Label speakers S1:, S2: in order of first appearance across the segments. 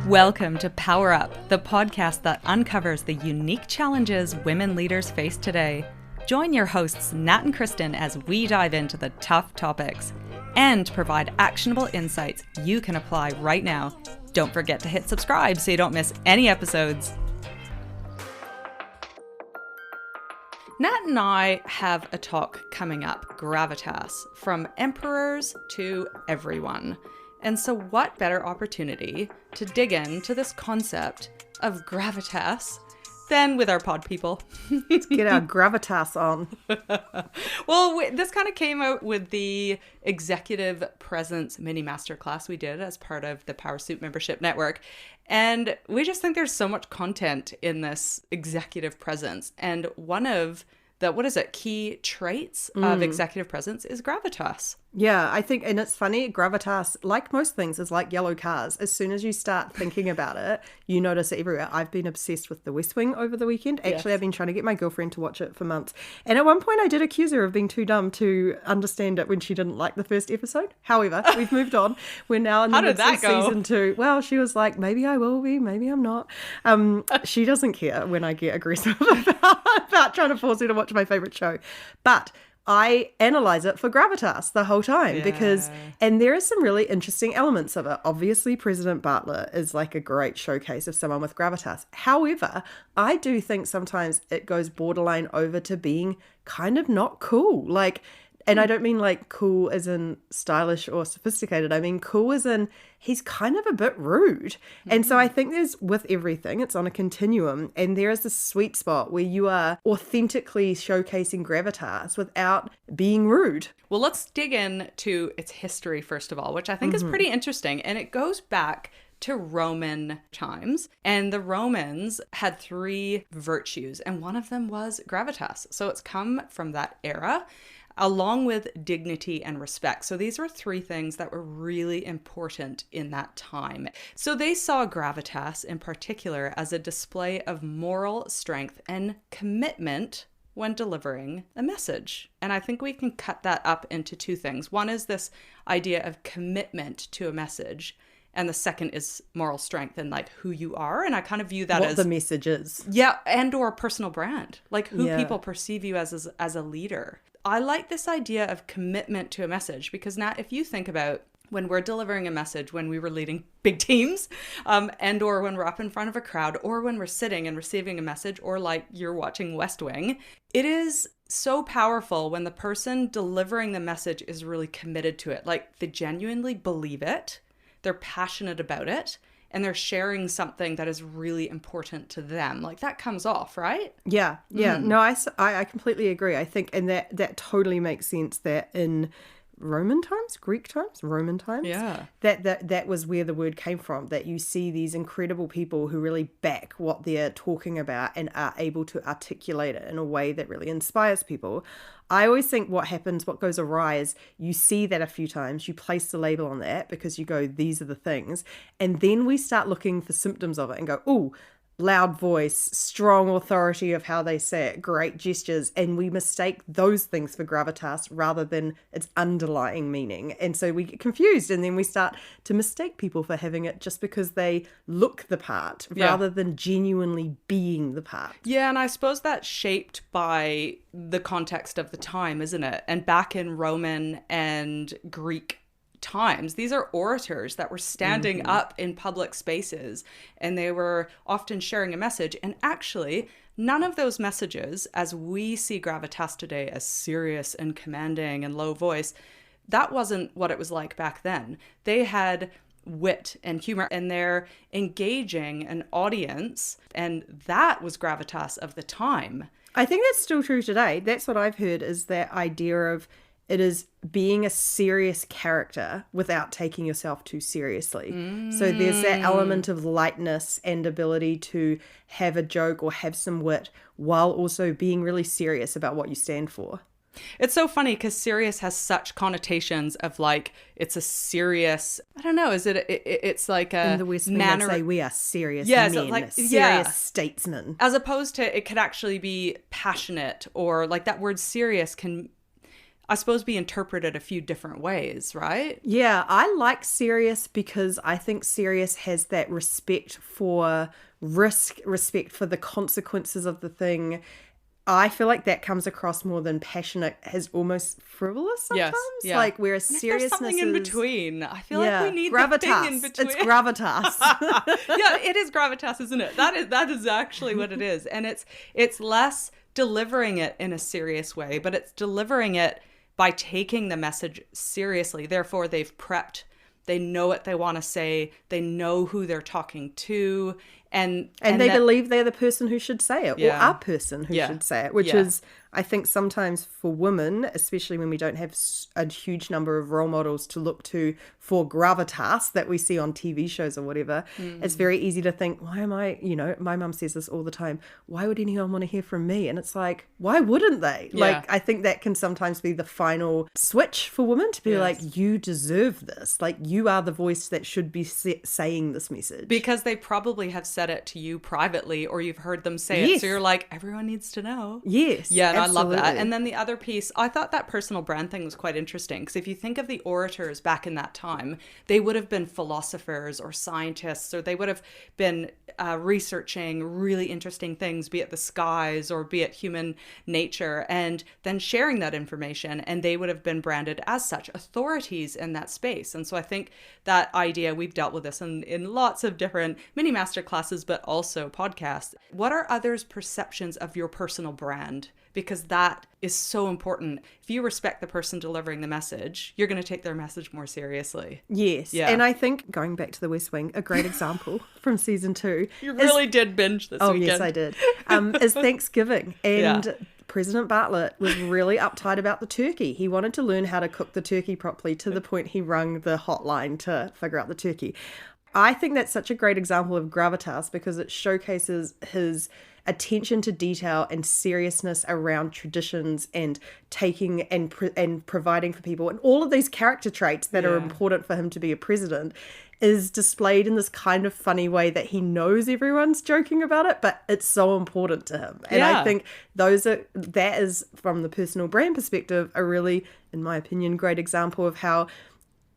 S1: Welcome to Power Up, the podcast that uncovers the unique challenges women leaders face today. Join your hosts, Nat and Kristen, as we dive into the tough topics and provide actionable insights you can apply right now. Don't forget to hit subscribe so you don't miss any episodes. Nat and I have a talk coming up, Gravitas, from emperors to everyone. And so what better opportunity to dig into this concept of gravitas than with our pod people?
S2: Let's get our gravitas on.
S1: Well, this kind of came out with the executive presence mini masterclass we did as part of the Powrsuit membership network. And we just think there's so much content in this executive presence. And one of the, key traits of executive presence is gravitas.
S2: Yeah, I think, and it's funny, gravitas, like most things, is like yellow cars. As soon as you start thinking about it, you notice it everywhere. I've been obsessed with The West Wing over the weekend. Actually, yes. I've been trying to get my girlfriend to watch it for months. And at one point, I did accuse her of being too dumb to understand it when she didn't like the first episode. However, we've moved on. We're now in the midst of season 2. Well, she was like, maybe I will be, maybe I'm not. She doesn't care when I get aggressive about trying to force her to watch my favorite show. But I analyze it for gravitas the whole time because, and there are some really interesting elements of it. Obviously, President Bartlet is like a great showcase of someone with gravitas. However, I do think sometimes it goes borderline over to being kind of not cool. And I don't mean like cool as in stylish or sophisticated. I mean cool as in he's kind of a bit rude. And so I think there's, with everything, it's on a continuum. And there is this sweet spot where you are authentically showcasing gravitas without being rude.
S1: Well, let's dig into its history, first of all, which I think is pretty interesting. And it goes back to Roman times. And the Romans had 3 virtues, and one of them was gravitas. So it's come from that era, along with dignity and respect. So these were 3 things that were really important in that time. So they saw gravitas in particular as a display of moral strength and commitment when delivering a message. And I think we can cut that up into 2 things. One is this idea of commitment to a message, and the second is moral strength and like who you are. And I kind of view that as
S2: what the message is.
S1: Yeah, and or personal brand, like who people perceive you as a leader. I like this idea of commitment to a message because now if you think about when we're delivering a message, when we were leading big teams, and or when we're up in front of a crowd, or when we're sitting and receiving a message, or like you're watching West Wing, it is so powerful when the person delivering the message is really committed to it. Like they genuinely believe it, they're passionate about it, and they're sharing something that is really important to them. Like that comes off, right?
S2: Yeah. No, I completely agree. I think, and that totally makes sense that in Roman times, that was where the word came from, that you see these incredible people who really back what they're talking about and are able to articulate it in a way that really inspires people. I always think what goes awry is you see that a few times, you place the label on that because you go, these are the things. And then we start looking for symptoms of it and go, ooh, loud voice, strong authority of how they say it, great gestures. And we mistake those things for gravitas rather than its underlying meaning. And so we get confused and then we start to mistake people for having it just because they look the part rather than genuinely being the part.
S1: Yeah, and I suppose that's shaped by the context of the time, isn't it? And back in Roman and Greek times, these are orators that were standing up in public spaces and they were often sharing a message. And actually, none of those messages, as we see gravitas today as serious and commanding and low voice, that wasn't what it was like back then. They had wit and humor and they're engaging an audience, and that was gravitas of the time.
S2: I think that's still true today. That's what I've heard, is that idea of it is being a serious character without taking yourself too seriously. So there's that element of lightness and ability to have a joke or have some wit while also being really serious about what you stand for.
S1: It's so funny because serious has such connotations of like, it's a serious, I don't know, it's like a
S2: in the West manner. Say we are serious
S1: men,
S2: so like, serious statesmen.
S1: As opposed to it could actually be passionate, or like that word serious can, I suppose, be interpreted a few different ways, right?
S2: Yeah, I like serious because I think serious has that respect for risk, respect for the consequences of the thing. I feel like that comes across more than passionate as almost frivolous sometimes.
S1: Yes, yeah.
S2: Like, whereas
S1: And if
S2: seriousness
S1: there's something in
S2: is...
S1: between. I feel like we need
S2: gravitas.
S1: the thing in between.
S2: It's gravitas.
S1: Yeah, it is gravitas, isn't it? That is actually what it is. And it's less delivering it in a serious way, but it's delivering it by taking the message seriously. Therefore, they've prepped. They know what they want to say. They know who they're talking to. And
S2: they believe they're the person who should say it, or a person who
S1: Yeah.
S2: should say it, which is, I think, sometimes for women, especially when we don't have a huge number of role models to look to for gravitas that we see on TV shows or whatever, it's very easy to think, why am I, my mum says this all the time, why would anyone want to hear from me? And it's like, why wouldn't they?
S1: Yeah.
S2: Like, I think that can sometimes be the final switch for women to be like, you deserve this. Like, you are the voice that should be saying this message.
S1: Because they probably have said it to you privately, or you've heard them say it. So you're like, everyone needs to know.
S2: Yes.
S1: Yeah, and
S2: absolutely.
S1: I love that. And then the other piece, I thought that personal brand thing was quite interesting, because if you think of the orators back in that time, they would have been philosophers or scientists, or they would have been researching really interesting things, be it the skies or be it human nature, and then sharing that information. And they would have been branded as such authorities in that space. And so I think that idea, we've dealt with this in lots of different mini master classes, but also podcasts. What are others' perceptions of your personal brand? Because that is so important. If you respect the person delivering the message, you're going to take their message more seriously.
S2: Yes.
S1: Yeah.
S2: And I think, going back to the West Wing, a great example from season 2.
S1: You really did binge this weekend.
S2: Oh, yes, I did. Is Thanksgiving. And President Bartlett was really uptight about the turkey. He wanted to learn how to cook the turkey properly, to the point he rung the hotline to figure out the turkey. I think that's such a great example of gravitas, because it showcases his attention to detail and seriousness around traditions and taking and providing for people, and all of these character traits that are important for him to be a president is displayed in this kind of funny way that he knows everyone's joking about it, but it's so important to him. And I think that is, from the personal brand perspective, a really, in my opinion, great example of how,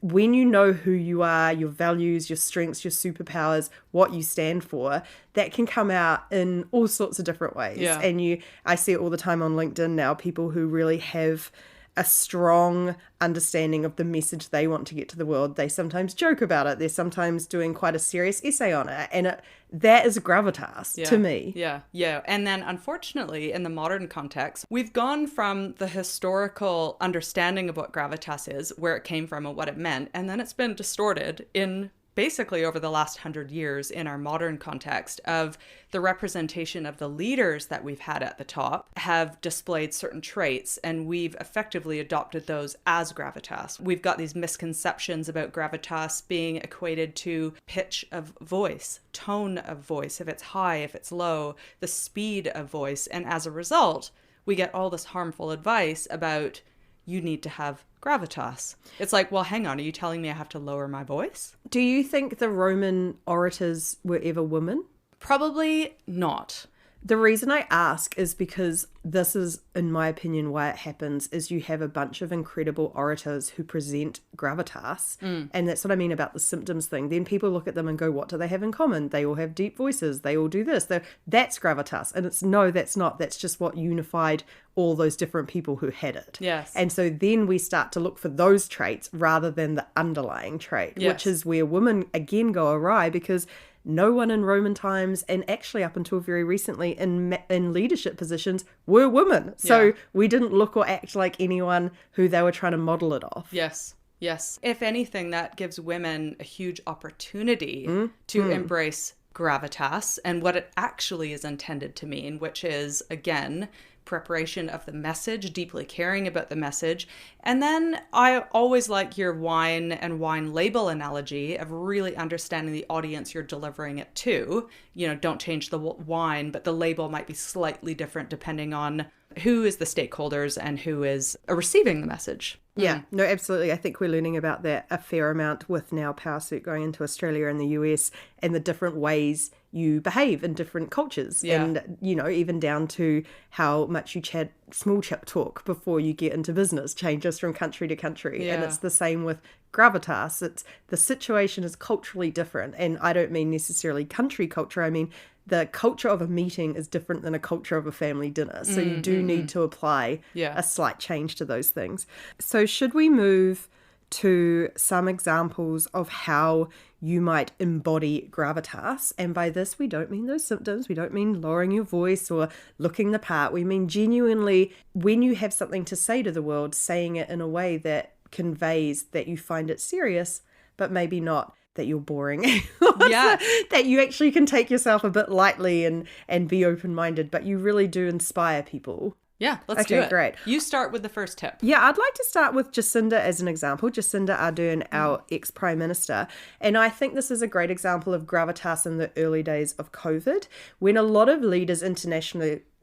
S2: when you know who you are, your values, your strengths, your superpowers, what you stand for, that can come out in all sorts of different ways.
S1: Yeah.
S2: And I see it all the time on LinkedIn now, people who really have a strong understanding of the message they want to get to the world. They sometimes joke about it. They're sometimes doing quite a serious essay on it. And that is gravitas to me.
S1: Yeah, yeah. And then unfortunately, in the modern context, we've gone from the historical understanding of what gravitas is, where it came from and what it meant, and then it's been distorted in basically over the last 100 years in our modern context of the representation of the leaders that we've had at the top have displayed certain traits, and we've effectively adopted those as gravitas. We've got these misconceptions about gravitas being equated to pitch of voice, tone of voice, if it's high, if it's low, the speed of voice. And as a result, we get all this harmful advice about you need to have gravitas. It's like, well, hang on, are you telling me I have to lower my voice?
S2: Do you think the Roman orators were ever women?
S1: Probably not.
S2: The reason I ask is because this is, in my opinion, why it happens is you have a bunch of incredible orators who present gravitas. And that's what I mean about the symptoms thing. Then people look at them and go, what do they have in common? They all have deep voices. They all do this. That's gravitas. And it's, no, that's not. That's just what unified all those different people who had it.
S1: Yes.
S2: And so then we start to look for those traits rather than the underlying trait, which is where women, again, go awry, because no one in Roman times, and actually up until very recently in leadership positions, were women. So we didn't look or act like anyone who they were trying to model it off.
S1: Yes. Yes. If anything, that gives women a huge opportunity to embrace gravitas and what it actually is intended to mean, which is, again, preparation of the message, deeply caring about the message. And then I always like your wine and wine label analogy of really understanding the audience you're delivering it to. You know, don't change the wine, but the label might be slightly different depending on who is the stakeholders and who is receiving the message.
S2: Yeah, no, absolutely. I think we're learning about that a fair amount with now Powrsuit going into Australia and the US, and the different ways you behave in different cultures. And, you know, even down to how much you chat, small chat talk before you get into business changes from country to country. And it's the same with gravitas. It's the situation is culturally different. And I don't mean necessarily country culture. I mean, the culture of a meeting is different than a culture of a family dinner. So you do need to apply a slight change to those things. So should we move to some examples of how you might embody gravitas? And by this, we don't mean those symptoms. We don't mean lowering your voice or looking the part. We mean genuinely, when you have something to say to the world, saying it in a way that conveys that you find it serious, but maybe not that you're boring. That you actually can take yourself a bit lightly and be open-minded, but you really do inspire people.
S1: Yeah, let's do it.
S2: Great.
S1: You start with the first tip.
S2: Yeah, I'd like to start with Jacinda as an example. Jacinda Ardern, our ex-Prime Minister. And I think this is a great example of gravitas in the early days of COVID, when a lot of leaders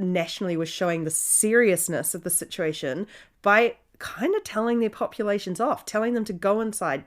S2: nationally were showing the seriousness of the situation by kind of telling their populations off, telling them to go inside,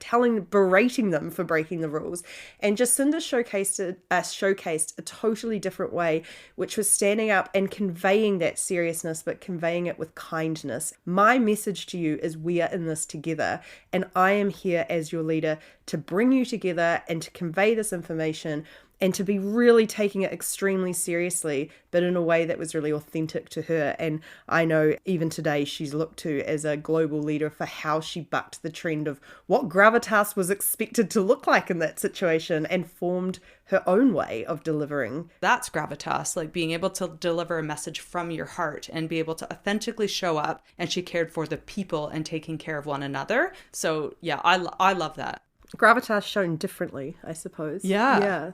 S2: berating them for breaking the rules. And Jacinda showcased a totally different way, which was standing up and conveying that seriousness, but conveying it with kindness. My message to you is we are in this together, and I am here as your leader to bring you together and to convey this information and to be really taking it extremely seriously, but in a way that was really authentic to her. And I know even today she's looked to as a global leader for how she bucked the trend of what gravitas was expected to look like in that situation and formed her own way of delivering.
S1: That's gravitas, like being able to deliver a message from your heart and be able to authentically show up. And she cared for the people and taking care of one another. So yeah, I love that.
S2: Gravitas shown differently, I suppose.
S1: Yeah.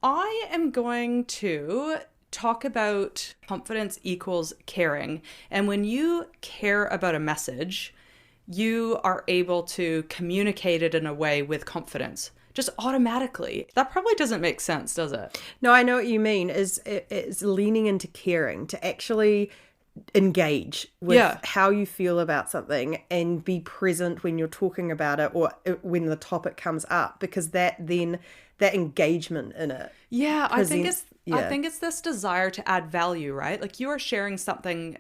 S1: I am going to talk about confidence equals caring. And when you care about a message, you are able to communicate it in a way with confidence. Just automatically. That probably doesn't make sense, does it?
S2: No, I know what you mean. Is leaning into caring, to actually engage with how you feel about something and be present when you're talking about it or when the topic comes up, because that engagement in it.
S1: Yeah, I think it's this desire to add value, right? Like you are sharing something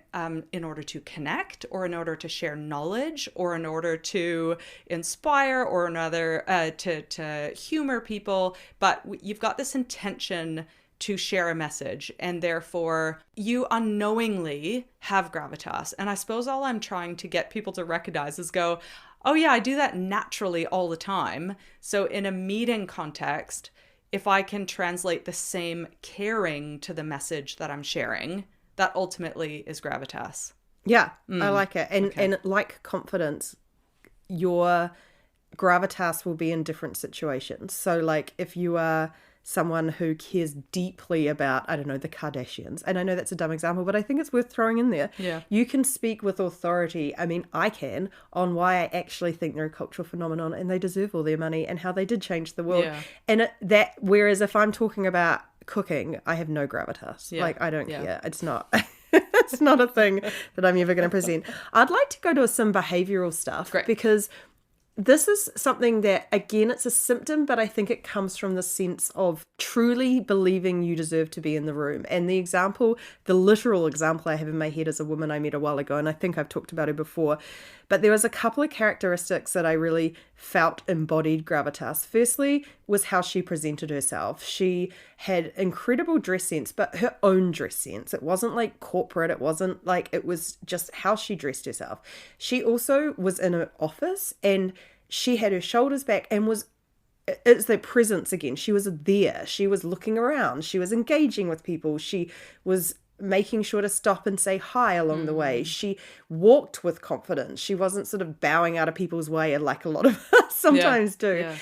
S1: in order to connect, or in order to share knowledge, or in order to inspire, or another to humor people, but you've got this intention to share a message, and therefore you unknowingly have gravitas. And I suppose all I'm trying to get people to recognize is go, oh yeah, I do that naturally all the time. So in a meeting context, if I can translate the same caring to the message that I'm sharing, that ultimately is gravitas.
S2: Yeah, I like it. And like confidence, your gravitas will be in different situations. So like if you are someone who cares deeply about, I don't know, the Kardashians. And I know that's a dumb example, but I think it's worth throwing in there.
S1: Yeah.
S2: You can speak with authority, I mean, I can, on why I actually think they're a cultural phenomenon and they deserve all their money and how they did change the world.
S1: Yeah.
S2: And whereas if I'm talking about cooking, I have no gravitas. Yeah. Like, I don't care. It's not... it's not a thing that I'm ever going to present. I'd like to go to some behavioral stuff.
S1: Great.
S2: Because this is something that, again, it's a symptom, but I think it comes from the sense of truly believing you deserve to be in the room. And the literal example I have in my head is a woman I met a while ago, and I think I've talked about her before. But there was a couple of characteristics that I really felt embodied gravitas. Firstly was how she presented herself. She had incredible dress sense, but her own dress sense. It wasn't like corporate. It wasn't like, it was just how she dressed herself. She also was in an office and she had her shoulders back and it's the presence again. She was there. She was looking around. She was engaging with people. She was making sure to stop and say hi along the way. She walked with confidence. She wasn't sort of bowing out of people's way like a lot of us sometimes do. Yeah.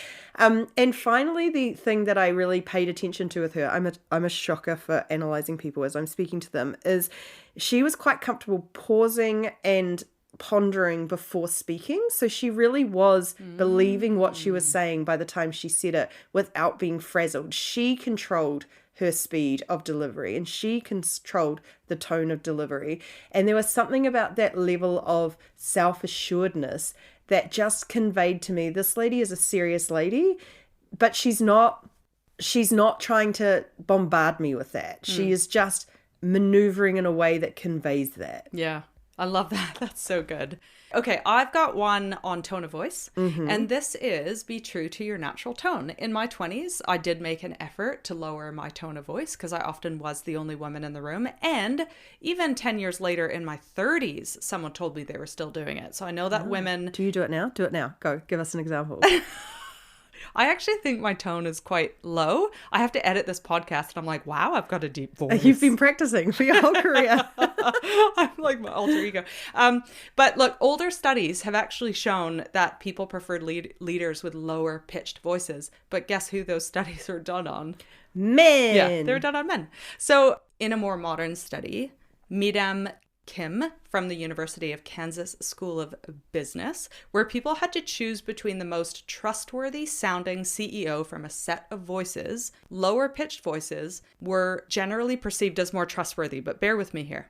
S2: And finally, the thing that I really paid attention to with her, I'm a shocker for analyzing people as I'm speaking to them, is she was quite comfortable pausing and pondering before speaking. So she really was believing what she was saying by the time she said it without being frazzled. She controlled her speed of delivery and she controlled the tone of delivery. And there was something about that level of self-assuredness that just conveyed to me, this lady is a serious lady, but she's not she's not trying to bombard me with that. She is just maneuvering in a way that conveys that.
S1: Yeah, I love that. That's so good. Okay, I've got one on tone of voice, and this is be true to your natural tone. In my 20s, I did make an effort to lower my tone of voice because I often was the only woman in the room. And even 10 years later in my 30s, someone told me they were still doing it. So I know that women...
S2: Do you do it now? Do it now. Go, give us an example.
S1: I actually think my tone is quite low. I have to edit this podcast and I'm like, wow, I've got a deep voice.
S2: You've been practicing for your whole career.
S1: I'm like my alter ego. But look, older studies have actually shown that people preferred leaders with lower pitched voices. But guess who those studies were done on?
S2: Men.
S1: Yeah, they were done on men. So in a more modern study, Midam Kim from the University of Kansas School of Business, where people had to choose between the most trustworthy sounding CEO from a set of voices. Lower pitched voices were generally perceived as more trustworthy, but bear with me here.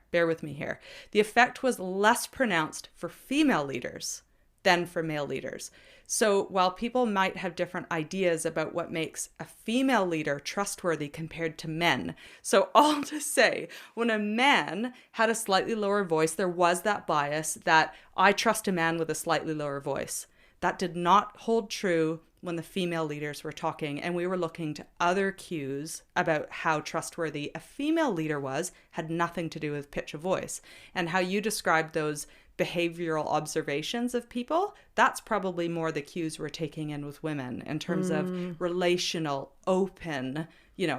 S1: The effect was less pronounced for female leaders than for male leaders. So while people might have different ideas about what makes a female leader trustworthy compared to men, so all to say, when a man had a slightly lower voice, there was that bias that I trust a man with a slightly lower voice. That did not hold true when the female leaders were talking, and we were looking to other cues about how trustworthy a female leader was, had nothing to do with pitch of voice. And how you described those behavioral observations of people, that's probably more the cues we're taking in with women in terms of relational, open,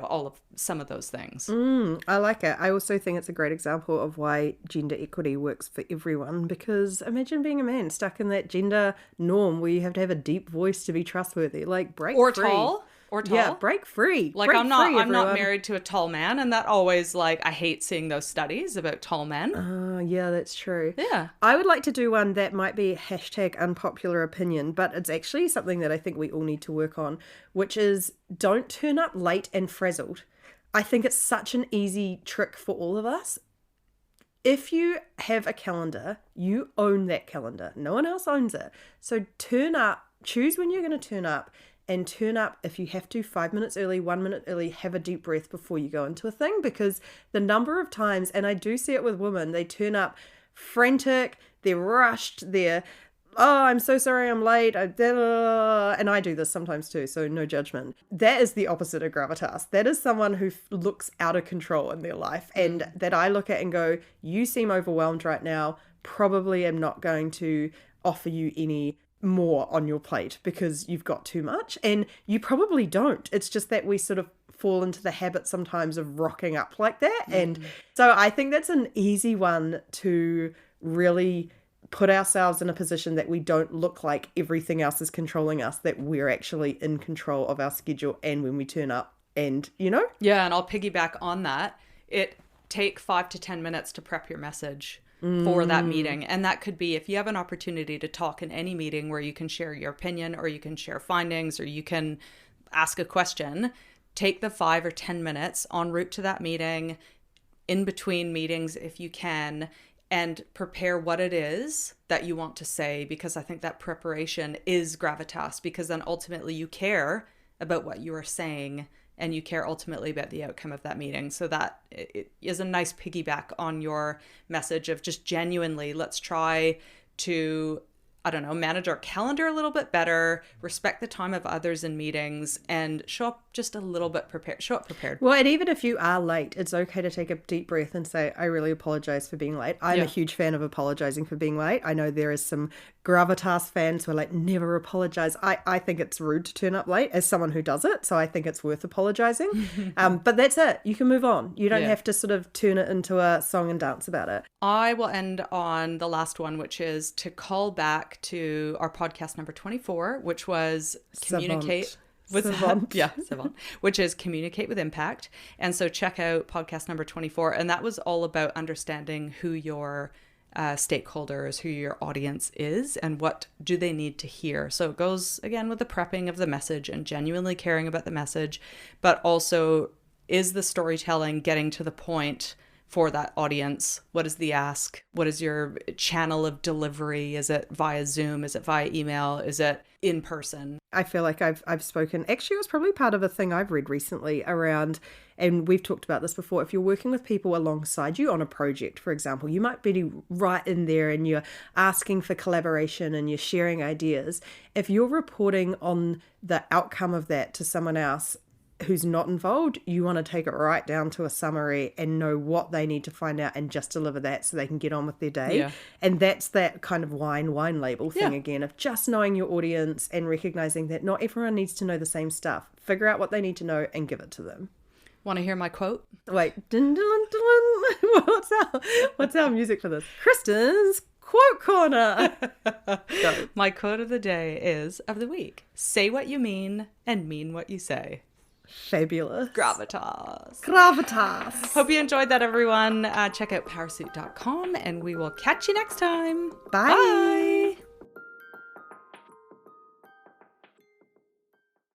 S1: all of some of those things.
S2: I like it. I also think it's a great example of why gender equity works for everyone, because imagine being a man stuck in that gender norm where you have to have a deep voice to be trustworthy. Like, break
S1: or
S2: free.
S1: Tall.
S2: Yeah, break free.
S1: Like,
S2: break
S1: I'm not
S2: free,
S1: I'm not married to a tall man, and that always, like, I hate seeing those studies about tall men.
S2: Yeah, that's true.
S1: Yeah.
S2: I would like to do one that might be #unpopular opinion, but it's actually something that I think we all need to work on, which is don't turn up late and frazzled. I think it's such an easy trick for all of us. If you have a calendar, you own that calendar. No one else owns it. So turn up, choose when you're going to turn up, and turn up if you have to 5 minutes early, 1 minute early, have a deep breath before you go into a thing, because the number of times, and I do see it with women, they turn up frantic, they're rushed, I'm so sorry I'm late, and I do this sometimes too, so no judgment. That is the opposite of gravitas. That is someone who looks out of control in their life, and that I look at and go, you seem overwhelmed right now, probably am not going to offer you any more on your plate because you've got too much, and you probably don't. It's just that we sort of fall into the habit sometimes of rocking up like that. And so I think that's an easy one to really put ourselves in a position that we don't look like everything else is controlling us, that we're actually in control of our schedule and when we turn up, and
S1: Yeah, and I'll piggyback on that. It take 5 to 10 minutes to prep your message for that meeting. And that could be if you have an opportunity to talk in any meeting where you can share your opinion, or you can share findings, or you can ask a question, take the 5 or 10 minutes en route to that meeting, in between meetings if you can, and prepare what it is that you want to say, because I think that preparation is gravitas, because then ultimately you care about what you are saying, and you care ultimately about the outcome of that meeting. So that it is a nice piggyback on your message of just genuinely, let's try to, manage our calendar a little bit better, respect the time of others in meetings, and show up just a little bit prepared. Show up prepared.
S2: Well, and even if you are late, it's okay to take a deep breath and say, I really apologize for being late. I'm a huge fan of apologizing for being late. I know there is some gravitas fans who are like, never apologize. I think it's rude to turn up late as someone who does it. So I think it's worth apologizing. But that's it. You can move on. You don't have to sort of turn it into a song and dance about it.
S1: I will end on the last one, which is to call back to our podcast number 24, which was communicate with Savant, which is communicate with impact. And so check out podcast number 24. And that was all about understanding who your stakeholders, who your audience is, and what do they need to hear. So it goes again with the prepping of the message and genuinely caring about the message, but also is the storytelling getting to the point for that audience? What is the ask? What is your channel of delivery? Is it via Zoom? Is it via email? Is it in person?
S2: I feel like I've spoken. Actually, it was probably part of a thing I've read recently around, and we've talked about this before. If you're working with people alongside you on a project, for example, you might be right in there and you're asking for collaboration and you're sharing ideas. If you're reporting on the outcome of that to someone else who's not involved, you want to take it right down to a summary and know what they need to find out and just deliver that so they can get on with their day.
S1: Yeah.
S2: And that's that kind of wine label thing
S1: Yeah.
S2: again, of just knowing your audience and recognizing that not everyone needs to know the same stuff. Figure out what they need to know and give it to them.
S1: Want to hear my quote?
S2: Wait, dun, dun, dun, dun. What's our music for this? Kristen's Quote Corner. Go.
S1: My quote of the week. Say what you mean and mean what you say.
S2: Fabulous.
S1: Gravitas.
S2: Gravitas.
S1: Hope you enjoyed that, everyone. Check out powrsuit.com and we will catch you next time.
S2: Bye.